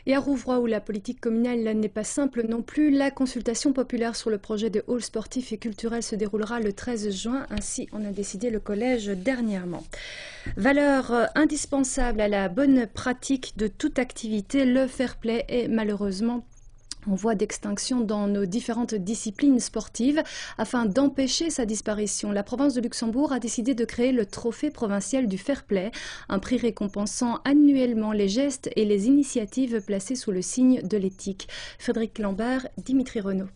Et à Rouvroy, où la politique communale n'est pas simple non plus, la consultation populaire sur le projet de hall sportif et culturel se déroulera le 13 juin. Ainsi en a décidé le collège dernièrement. Valeur indispensable à la bonne pratique de toute activité, le fair play est malheureusement en voie d'extinction dans nos différentes disciplines sportives. Afin d'empêcher sa disparition, la province de Luxembourg a décidé de créer le trophée provincial du fair play, un prix récompensant annuellement les gestes et les initiatives placées sous le signe de l'éthique. Frédéric Lambert, Dimitri Renaud.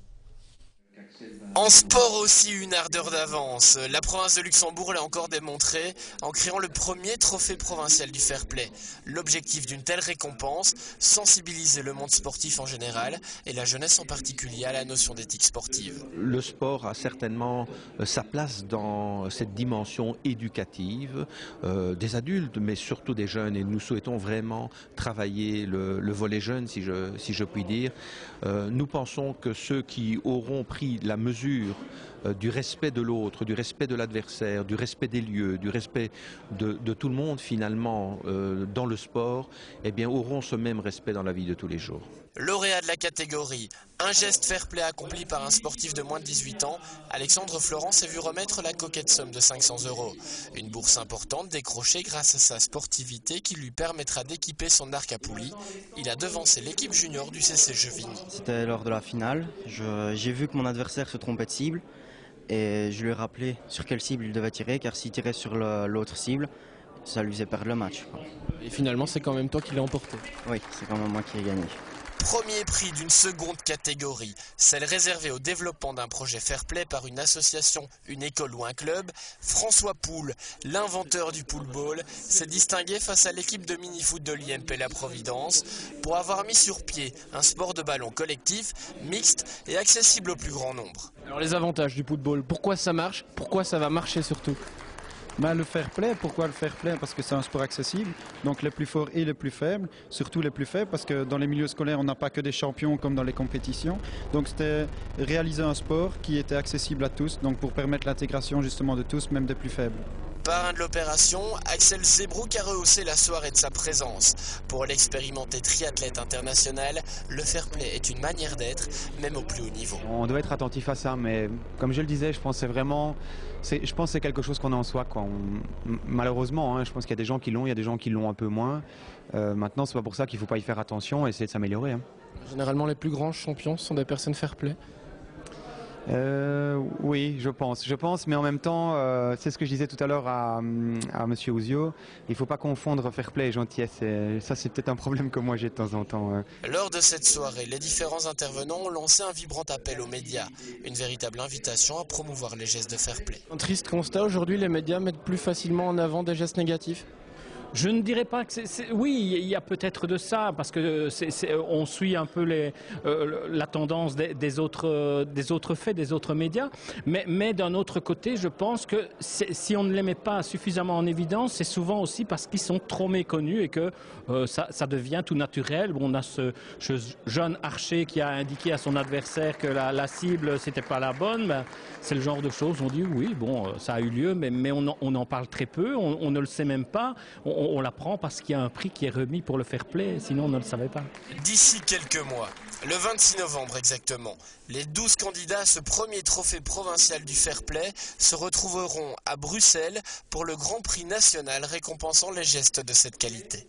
En sport aussi, une ardeur d'avance. La province de Luxembourg l'a encore démontré en créant le premier trophée provincial du fair play. L'objectif d'une telle récompense, sensibiliser le monde sportif en général et la jeunesse en particulier à la notion d'éthique sportive. Le sport a certainement sa place dans cette dimension éducative des adultes, mais surtout des jeunes. Et nous souhaitons vraiment travailler le volet jeune, si je puis dire. Nous pensons que ceux qui auront pris la mesure du respect de l'autre, du respect de l'adversaire, du respect des lieux, du respect de tout le monde finalement dans le sport, eh bien auront ce même respect dans la vie de tous les jours. Lauréat de la catégorie, un geste fair play accompli par un sportif de moins de 18 ans, Alexandre Florent s'est vu remettre la coquette somme de 500 €. Une bourse importante décrochée grâce à sa sportivité qui lui permettra d'équiper son arc à poulies. Il a devancé l'équipe junior du CC Jevigny. C'était lors de la finale. J'ai vu que mon adversaire se trompait de cible et je lui ai rappelé sur quelle cible il devait tirer, car s'il tirait sur l'autre cible, ça lui faisait perdre le match. Et finalement, c'est quand même toi qui l'as emporté. Oui, c'est quand même moi qui ai gagné. Premier prix d'une seconde catégorie, celle réservée au développement d'un projet fair play par une association, une école ou un club. François Poul, l'inventeur du pool ball, s'est distingué face à l'équipe de mini-foot de l'IMP La Providence pour avoir mis sur pied un sport de ballon collectif, mixte et accessible au plus grand nombre. Alors les avantages du pool ball, pourquoi ça marche, pourquoi ça va marcher surtout? Le fair play, pourquoi le fair play? Parce que c'est un sport accessible, donc les plus forts et les plus faibles, surtout les plus faibles, parce que dans les milieux scolaires, on n'a pas que des champions comme dans les compétitions. Donc c'était réaliser un sport qui était accessible à tous, donc pour permettre l'intégration justement de tous, même des plus faibles. Parrain de l'opération, Axel Zebrouk a rehaussé la soirée de sa présence. Pour l'expérimenté triathlète international, le fair play est une manière d'être, même au plus haut niveau. On doit être attentif à ça, mais comme je le disais, je pense que c'est quelque chose qu'on a en soi, quoi. Malheureusement, hein, je pense qu'il y a des gens qui l'ont, il y a des gens qui l'ont un peu moins. Maintenant, c'est pas pour ça qu'il ne faut pas y faire attention et essayer de s'améliorer. Hein. Généralement, les plus grands champions sont des personnes fair play. Oui, je pense, mais en même temps, c'est ce que je disais tout à l'heure à Monsieur Ouzio, il ne faut pas confondre fair play et gentillesse, et ça c'est peut-être un problème que moi j'ai de temps en temps. Lors de cette soirée, les différents intervenants ont lancé un vibrant appel aux médias, une véritable invitation à promouvoir les gestes de fair play. Un triste constat, aujourd'hui les médias mettent plus facilement en avant des gestes négatifs. Je ne dirais pas que oui, il y a peut-être de ça, parce que on suit un peu la tendance des autres faits, des autres médias. Mais d'un autre côté, je pense que si on ne les met pas suffisamment en évidence, c'est souvent aussi parce qu'ils sont trop méconnus et que ça devient tout naturel. On a ce jeune archer qui a indiqué à son adversaire que la cible, c'était pas la bonne. Ben, c'est le genre de choses, on dit oui, bon, ça a eu lieu, mais on en parle très peu, on ne le sait même pas. On l'apprend parce qu'il y a un prix qui est remis pour le fair play, sinon on ne le savait pas. D'ici quelques mois, le 26 novembre exactement, les 12 candidats à ce premier trophée provincial du fair play se retrouveront à Bruxelles pour le Grand Prix national récompensant les gestes de cette qualité.